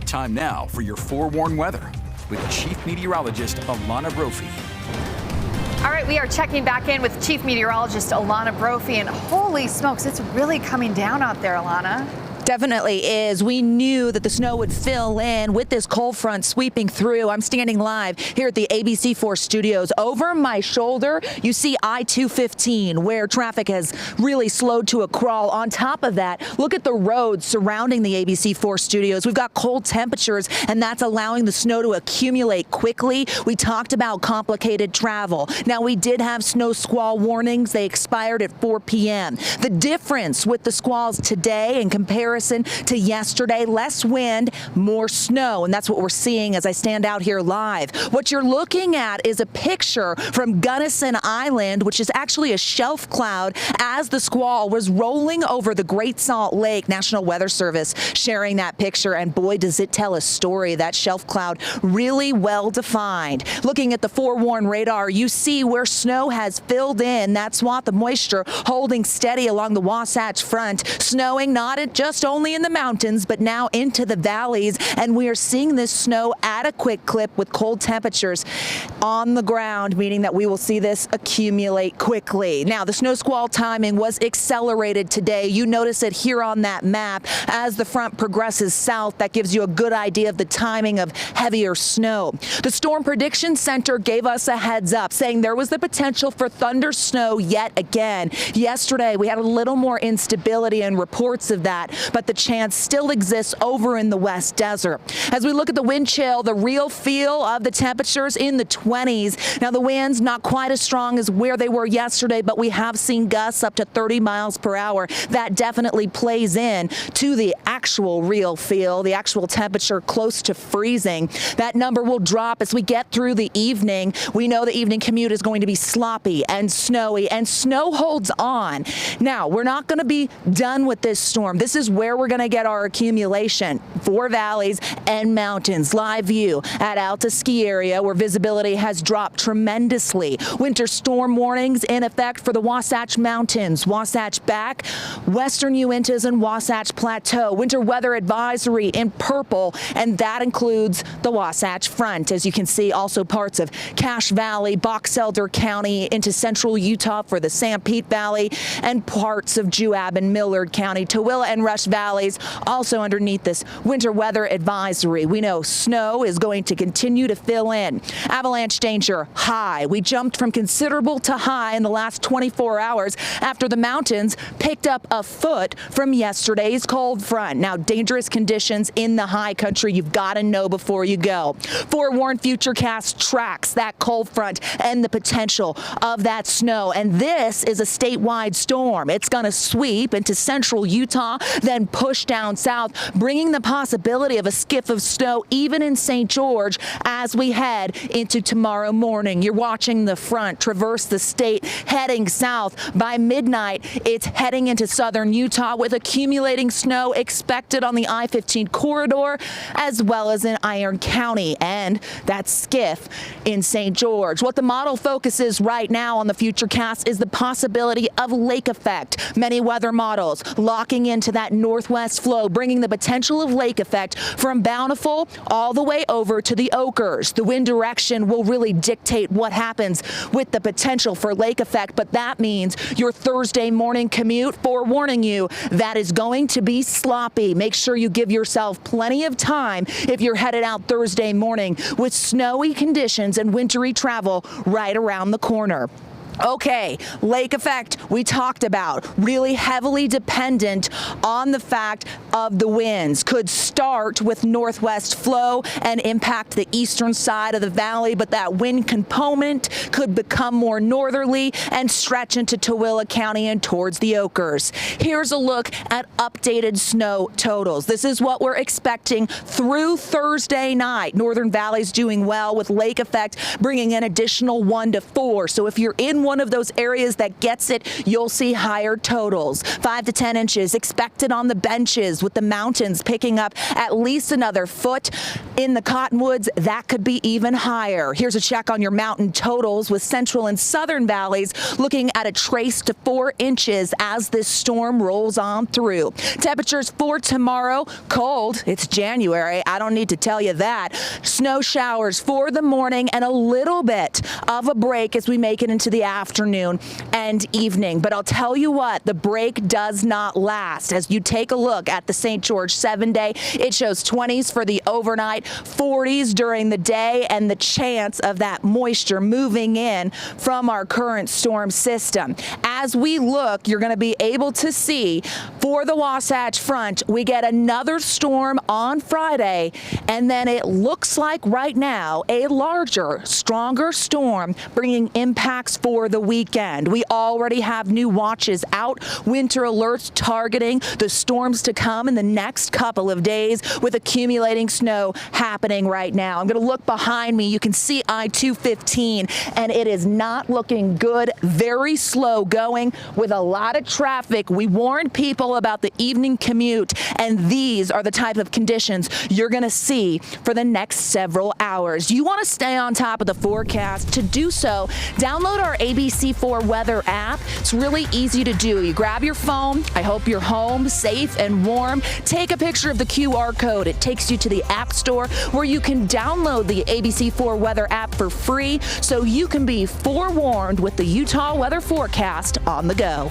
Time now for your forewarned weather with Chief Meteorologist Alana Brophy. All right, we are checking back in with Chief Meteorologist Alana Brophy, and holy smokes, it's really coming down out there, Alana. Definitely is. We knew that the snow would fill in with this cold front sweeping through. I'm standing live here at the ABC4 studios. Over my shoulder, you see I-215, where traffic has really slowed to a crawl. On top of that, look at the roads surrounding the ABC4 studios. We've got cold temperatures, and that's allowing the snow to accumulate quickly. We talked about complicated travel. Now, we did have snow squall warnings. They expired at 4 p.m. The difference with the squalls today in comparison to yesterday, less wind, more snow, and that's what we're seeing as I stand out here live. What you're looking at is a picture from Gunnison Island, which is actually a shelf cloud as the squall was rolling over the Great Salt Lake. National Weather Service sharing that picture, and boy, does it tell a story. That shelf cloud really well defined. Looking at the forewarned radar, you see where snow has filled in that swath of moisture holding steady along the Wasatch Front, snowing not just only in the mountains, but now into the valleys, and we are seeing this snow at a quick clip with cold temperatures on the ground, meaning that we will see this accumulate quickly. Now, the snow squall timing was accelerated today. You notice it here on that map. As the front progresses south, that gives you a good idea of the timing of heavier snow. The Storm Prediction Center gave us a heads up, saying there was the potential for thunder snow yet again. Yesterday, we had a little more instability and reports of that, but the chance still exists over in the West Desert. As we look at the wind chill, the real feel of the temperatures in the 20s. Now, the winds not quite as strong as where they were yesterday, but we have seen gusts up to 30 miles per hour. That definitely plays in to the actual real feel, the actual temperature close to freezing. That number will drop as we get through the evening. We know the evening commute is going to be sloppy and snowy, and snow holds on. Now, we're not going to be done with this storm. This is where we're going to get our accumulation for valleys and mountains. Live view at Alta Ski Area, where visibility has dropped tremendously. Winter storm warnings in effect for the Wasatch Mountains, Wasatch Back, Western Uintas, and Wasatch Plateau. Winter weather advisory in purple, and that includes the Wasatch Front. As you can see, also parts of Cache Valley, Box Elder County into central Utah for the Sanpete Valley, and parts of Juab and Millard County, Tooele and Rush Valleys also underneath this winter weather advisory. We know snow is going to continue to fill in. Avalanche danger high. We jumped from considerable to high in the last 24 hours after the mountains picked up a foot from yesterday's cold front. Now, dangerous conditions in the high country you've got to know before you go. Forewarned Futurecast tracks that cold front and the potential of that snow, and this is a statewide storm. It's going to sweep into central Utah, then push down south, bringing the possibility of a skiff of snow even in St. George as we head into tomorrow morning. You're watching the front traverse the state heading south. By midnight, it's heading into southern Utah with accumulating snow expected on the I-15 corridor as well as in Iron County and that skiff in St. George. What the model focuses right now on the Futurecast is the possibility of lake effect. Many weather models locking into that northwest flow, bringing the potential of lake effect from Bountiful all the way over to the Oakers. The wind direction will really dictate what happens with the potential for lake effect, but that means your Thursday morning commute, forewarning you, that is going to be sloppy. Make sure you give yourself plenty of time if you're headed out Thursday morning with snowy conditions and wintry travel right around the corner. Okay, lake effect we talked about, really heavily dependent on the fact of the winds. Could start with northwest flow and impact the eastern side of the valley, but that wind component could become more northerly and stretch into Tooele County and towards the Oakers. Here's a look at updated snow totals. This is what we're expecting through Thursday night. Northern Valley's doing well with lake effect, bringing an additional 1 to 4. So if you're in one of those areas that gets it, you'll see higher totals. 5 to 10 inches expected on the benches, with the mountains picking up at least another foot. In the cottonwoods, that could be even higher. Here's a check on your mountain totals, with central and southern valleys looking at a trace to 4 inches as this storm rolls on through. Temperatures for tomorrow, cold. It's January. I don't need to tell you that. Snow showers for the morning and a little bit of a break as we make it into the afternoon and evening. But I'll tell you what, the break does not last. As you take a look at the St. George 7-day, it shows 20s for the overnight, 40s during the day, and the chance of that moisture moving in from our current storm system. As we look, you're going to be able to see for the Wasatch Front, we get another storm on Friday, and then it looks like right now a larger, stronger storm bringing impacts for the weekend. We already have new watches out, winter alerts targeting the storms to come in the next couple of days, with accumulating snow happening right now. I'm going to look behind me. You can see I-215, and it is not looking good. Very slow going with a lot of traffic. We warned people about the evening commute, and these are the type of conditions you're going to see for the next several hours. You want to stay on top of the forecast. To do so, download our ABC4 weather app. It's really easy to do. You grab your phone. I hope you're home, safe and warm. Take a picture of the QR code. It takes you to the App Store, where you can download the ABC4 weather app for free, so you can be forewarned with the Utah weather forecast on the go.